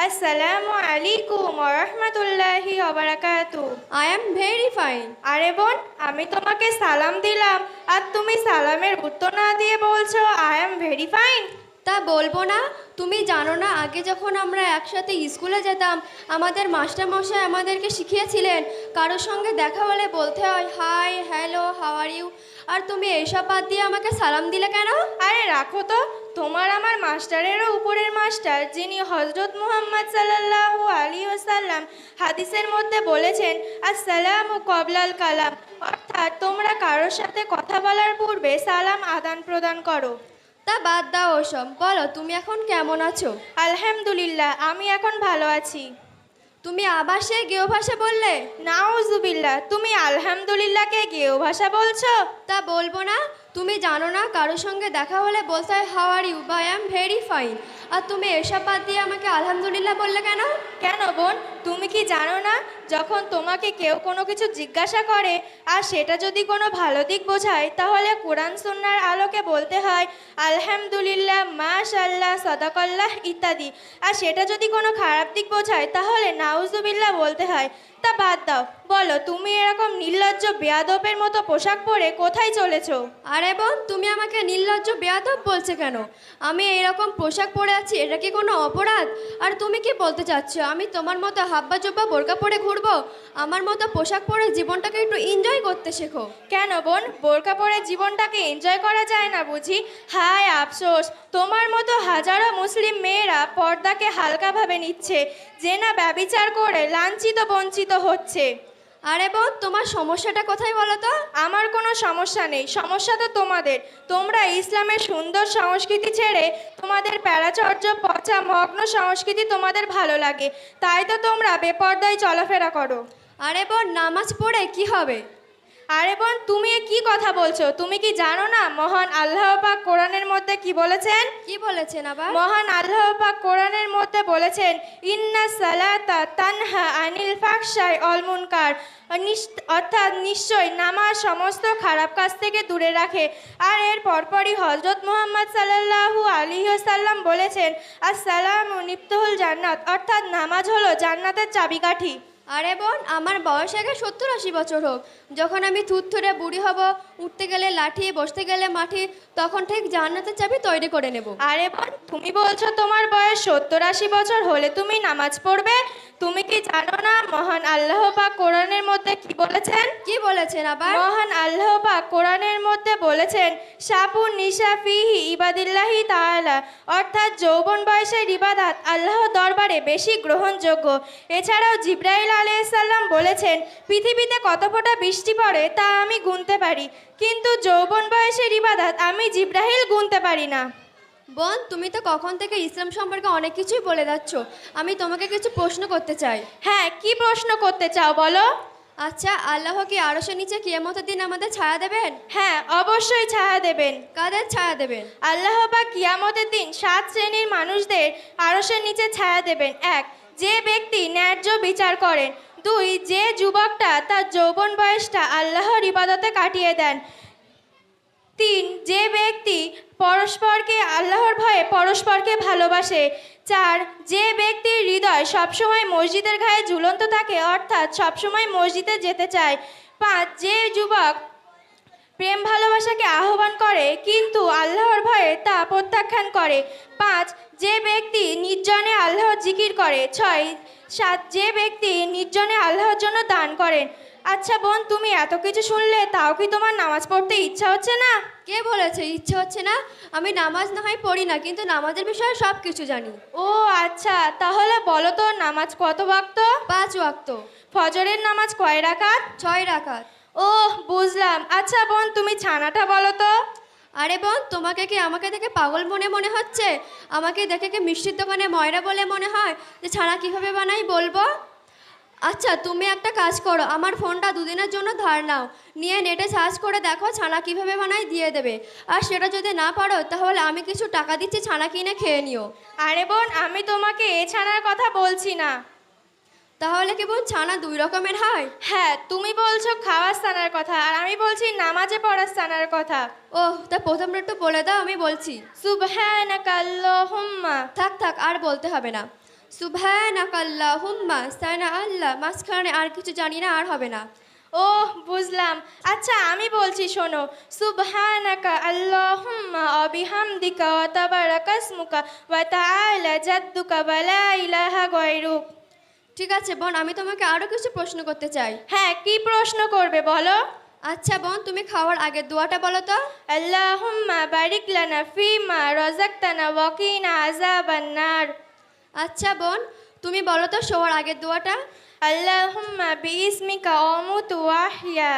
আসসালামু আলাইকুম ওয়া রাহমাতুল্লাহি ওয়া বারাকাতুহু। I am very fine. আরে বোন, আমি তোমাকে সালাম দিলাম আর তুমি সালামের উত্তর না দিয়ে বলছো আই অ্যাম ভেরি ফাইন। তা বলবো না? তুমি জানো না, আগে যখন আমরা একসাথে স্কুলে যেতাম আমাদের মাস্টারমশাই আমাদেরকে শিখিয়েছিলেন কারোর সঙ্গে দেখা হলে বলতে হয় hi, hello, how are you. আর তুমি এইসব বাদ দিয়ে আমাকে সালাম দিলে কেন? আরে রাখো তো, তোমার আমার মাস্টারেরও উপরের মাস্টার, যিনি হযরত মুহাম্মদ সাল্লাল্লাহু আলাইহি ওয়াসাল্লাম হাদিসের মধ্যে বলেছেন আসসালামু কবলাল কালাম, অর্থাৎ তোমরা কারোর সাথে কথা বলার পূর্বে সালাম আদান প্রদান করো। তা বাদ দাও ওসব, বলো তুমি এখন কেমন আছো? আলহামদুলিল্লাহ, আমি এখন ভালো আছি। তুমি আবার সেই গেও ভাষা বললে? নাউজুবিল্লাহ, তুমি আলহামদুলিল্লাহকে গেও ভাষা বলছো? তা বলবো না? তুমি জানো না কারোর সঙ্গে দেখা হলে বলতে হয় হাউ আর ইউ বা আই অ্যাম ভেরি ফাইন। আর তুমি এসব বাদ দিয়ে আমাকে আলহামদুলিল্লাহ বললে কেন? কেন বোন, তুমি কি জানো না, যখন তোমাকে কেউ কোনো কিছু জিজ্ঞাসা করে আর সেটা যদি কোনো ভালো দিক বোঝায়, তাহলে কোরআন সুন্নাহর আলোকে বলতে হয় আলহামদুলিল্লাহ, মাশাআল্লাহ, সাদাকাল্লাহ ইত্যাদি। আর সেটা যদি কোনো খারাপ দিক বোঝায় তাহলে নাউজুবিল্লাহ বলতে হয়। তা বাদ দাও, বলো তুমি এরকম নির্লজ্জ বেয়াদবের মতো পোশাক পরে কোথায় চলেছো? আরে বোন, তুমি আমাকে নির্লজ্জ বেয়াদব বলছে কেন? আমি এইরকম পোশাক পরে আছি, এটা কি কোনো অপরাধ? আর তুমি কি বলতে চাচ্ছ আমি তোমার মতো হাব্বা জব্বা বোরকা পরে ঘুরবো? আমার মতো পোশাক পরে জীবনটাকে একটু এনজয় করতে শেখো। কেন বোন, বোরকা পরে জীবনটাকে এনজয় করা যায় না বুঝি? হায় আফসোস, তোমার মতো হাজারো মুসলিম মেয়েরা পর্দাকে হালকাভাবে নিচ্ছে, যে না ব্যভিচার করে লাঞ্ছিত বঞ্চিত হচ্ছে। আরে বোন, তোমার সমস্যাটা কোথায় বলো তো? আমার কোনো সমস্যা নেই, সমস্যা তো তোমাদের। তোমরা ইসলামের সুন্দর সংস্কৃতি ছেড়ে তোমাদের প্যারাচর্য পচা মগ্ন সংস্কৃতি তোমাদের ভালো লাগে, তাই তো তোমরা বেপর্দায় চলাফেরা করো। আরে বোন, নামাজ পড়ে কি হবে? আরে বোন, তুমি এ কি কথা বলছো? তুমি কি জানো না মহান আল্লাহ পাক কোরআনের মধ্যে কি বলেছেন? কি বলেছেন আবার? মহান আল্লাহ পাক কোরআনের মধ্যে বলেছেন ইন্নাস সালাতা তানহা আনিল ফাহশাই ওয়াল মুনকার, অর্থাৎ নিশ্চয় নামাজ সমস্ত খারাপ কাজ থেকে দূরে রাখে। আর এর পরপরই হযরত মুহাম্মদ সাল্লাল্লাহু আলাইহি ওয়াসাল্লাম বলেছেন আসসালামু মিফতাহুল জান্নাত, অর্থাৎ নামাজ হলো জান্নাতের চাবিকাঠি। আরে বোন, আমার বয়স আগে 70-80 বছর হোক, যখন আমি থুরথুরে বুড়ি হব, উঠতে গেলে লাঠি, বসতে গেলে মাটি, তখন ঠিক জান্নাতের চাবি তৈরি করে নেব। আরে বোন, তুমি বলছো তোমার বয়স 70-80 বছর হলে তুমি নামাজ পড়বে? তুমি কি জানো না মহান আল্লাহ পাক কোরআনের মধ্যে কি বলেছেন? কি বলেছেন আবার? মহান আল্লাহ পাক কোরআনের মধ্যে বলেছেন শাবুন নিশা ফিহি ইবাদিল্লাহি তাআলা, অর্থাৎ যৌবন বয়সের ইবাদত আল্লাহর দরবারে বেশি গ্রহণযোগ্য। এছাড়াও জিবরাইল আলাইহিস সালাম বলেছেন পৃথিবীতে কত ফোঁটা বৃষ্টি পড়ে তা আমি গুনতে পারি, কিন্তু যৌবন বয়সের ইবাদত আমি জিবরাইল গুনতে পারি না। বোন, তুমি তো কখন থেকে ইসলাম সম্পর্কে অনেক কিছুই বলে যাচ্ছ। আমি তোমাকে কিছু প্রশ্ন করতে চাই। হ্যাঁ, কি প্রশ্ন করতে চাও বলো? আচ্ছা, আল্লাহ কি আরশের নিচে কিয়ামতের দিন আমাদের ছায়া দেবেন? হ্যাঁ, অবশ্যই ছায়া দেবেন। কাদের ছায়া দেবেন? আল্লাহ পাক কিয়ামতের দিন 7 শ্রেণীর মানুষদের আরশের নিচে ছায়া দেবেন। 1, যে ব্যক্তি ন্যায্য বিচার করেন। 2, যে যুবকটা তার যৌবন বয়সটা আল্লাহর ইবাদতে কাটিয়ে দেন। 3, যে ব্যক্তি পরস্পরকে আল্লাহর ভয়ে পরস্পরকে ভালোবাসে। 4, যে ব্যক্তির হৃদয় সবসময় মসজিদের গায়ে ঝুলন্ত থাকে, অর্থাৎ সবসময় মসজিদে যেতে চায়। 5, যে যুবক প্রেম ভালোবাসাকে আহ্বান করে কিন্তু আল্লাহর ভয়ে তা প্রত্যাখ্যান করে। 5, যে ব্যক্তি নির্জনে আল্লাহর জিকির করে। 6, 7, যে ব্যক্তি নির্জনে আল্লাহর জন্য দান করেন। আচ্ছা বোন, তুমি এত কিছু শুনলে তাও কি তোমার নামাজ পড়তে ইচ্ছা হচ্ছে না? কে বলেছে ইচ্ছে হচ্ছে না? আমি নামাজ না হয় পড়ি না, কিন্তু নামাজের বিষয়ে সব কিছু জানি। ও আচ্ছা, তাহলে বলো তো নামাজ কত ওয়াক্ত? 5 ওয়াক্ত। ফজরের নামাজ কয় রাকাত? 6 রাকাত। ওহ, বুঝলাম। আচ্ছা বোন, তুমি ছানাটা বলো তো। আরে বোন, তোমাকে কি আমাকে দেখে পাগল মনে হচ্ছে? আমাকে দেখে কি মিষ্টির দোকানে ময়রা বলে মনে হয় যে ছানা কিভাবে বানাই বলবো? আচ্ছা, তুমি একটা কাজ করো, আমার ফোনটা 2 দিনের জন্য ধার নাও, নিয়ে নেটে সার্চ করে দেখো ছানা কিভাবে বানাই, দিয়ে দেবে। আর সেটা যদি না পারো তাহলে আমি কিছু টাকা দিচ্ছি, ছানা কিনে খেয়ে নিও। আরে বোন, আমি তোমাকে এ ছানার কথা বলছি না। তাহলে কি বোন ছানা 2 রকমের হয়? হ্যাঁ, তুমি বলছো খাওয়ার ছানার কথা আর আমি বলছি নামাজে পড়ার ছানার কথা। ওহ, তা প্রথমটা একটু বলে দাও, আমি বলছি। সুবহানাকা আল্লাহুম্মা। থাক থাক, আর বলতে হবে না। সুবহানাকাল্লাহুম্মা সানা আল্লাহ, মাঝখানে আর কিছু জানি না, আর হবে না। ওহ বুঝলাম। আচ্ছা আমি বলছি শোনো, সুবহানাকা আল্লাহুম্মা ওয়া বিহামদিকা ওয়া তাবারাকাসমুকা ওয়া তাআলা জাদ্দুকা ওয়া লা ইলাহা গায়রুক। ঠিক আছে বোন, আমি তোমাকে আরও কিছু প্রশ্ন করতে চাই। হ্যাঁ, কি প্রশ্ন করবে বলো? আচ্ছা বোন, তুমি খাওয়ার আগের দোয়াটা বলো তো। আল্লাহুম্মা বারিক লানা ফিমা রাযাকতানা ওয়া কিনা আযাবান নার। আচ্ছা বোন, তুমি বলো তো শোয়ার আগের দোয়াটা। আল্লাহুম্মা বিইসমিকা আমুতু ওয়া আহইয়া।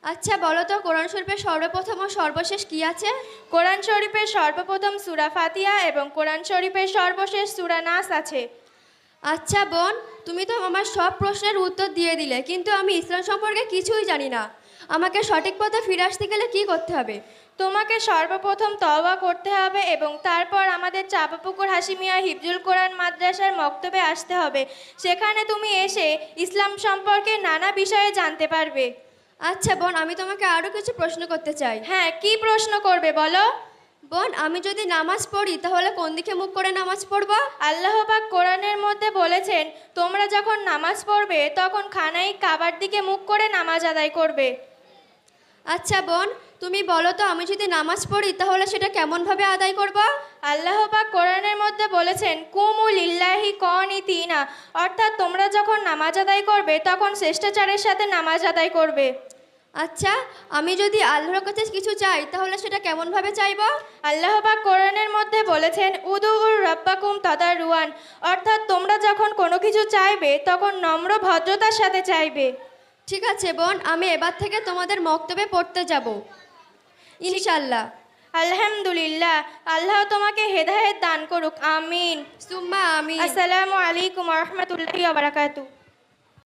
আচ্ছা বলো তো কোরআন শরীফের সর্বপ্রথম ও সর্বশেষ কি আছে? কোরআন শরীফের সর্বপ্রথম সূরা ফাতিহা এবং কোরআন শরীফের সর্বশেষ সূরা নাস আছে। আচ্ছা বোন, তুমি তো আমার সব প্রশ্নের উত্তর দিয়ে দিলে, কিন্তু আমি ইসলাম সম্পর্কে কিছুই জানি না। আমাকে সঠিক পথে ফিরে আসতে গেলে কি করতে হবে? তোমাকে সর্বপ্রথম তওবা করতে হবে এবং তারপর আমাদের চাঁপাপুকুর হাশিমিয়া হিফজুল কোরআন মাদ্রাসার মক্তবে আসতে হবে। সেখানে তুমি এসে ইসলাম সম্পর্কে নানা বিষয়ে জানতে পারবে। আচ্ছা বোন, আমি তোমাকে আরও কিছু প্রশ্ন করতে চাই। হ্যাঁ, কি প্রশ্ন করবে বলো? বোন, আমি যদি নামাজ পড়ি তাহলে কোন দিকে মুখ করে নামাজ পড়বো? আল্লাহ পাক কোরআনের মধ্যে বলেছেন, তোমরা যখন নামাজ পড়বে তখন খানাই কাবার দিকে মুখ করে নামাজ আদায় করবে। আচ্ছা বোন, তুমি বলো তো আমি যদি নামাজ পড়ি তাহলে সেটা কেমনভাবে আদায় করব? আল্লাহ পাক কোরআনের মধ্যে বলেছেন, কুমু লিল্লাহি কনিতিনা, অর্থাৎ তোমরা যখন নামাজ আদায় করবে তখন শ্রেষ্টাচারের সাথে নামাজ আদায় করবে। আচ্ছা, আমি যদি আল্লাহর কাছে কিছু চাই তাহলে সেটা কেমনভাবে চাইব? আল্লাহ পাক কোরআনের মধ্যে বলেছেন, উদুউর রাব্বাকুম তাদাররুয়ান, অর্থাৎ তোমরা যখন কোনো কিছু চাইবে তখন নম্র ভদ্রতার সাথে চাইবে। ঠিক আছে বোন, আমি এবার থেকে তোমাদের মক্তবে পড়তে যাব ইনশাল্লাহ। আলহামদুলিল্লাহ, আল্লাহ তোমাকে হেদায়েত দান করুক, আমিন। সুম্মা আমিন। আসসালামু আলাইকুম ওয়া রাহমাতুল্লাহি ওয়া বারাকাতুহু।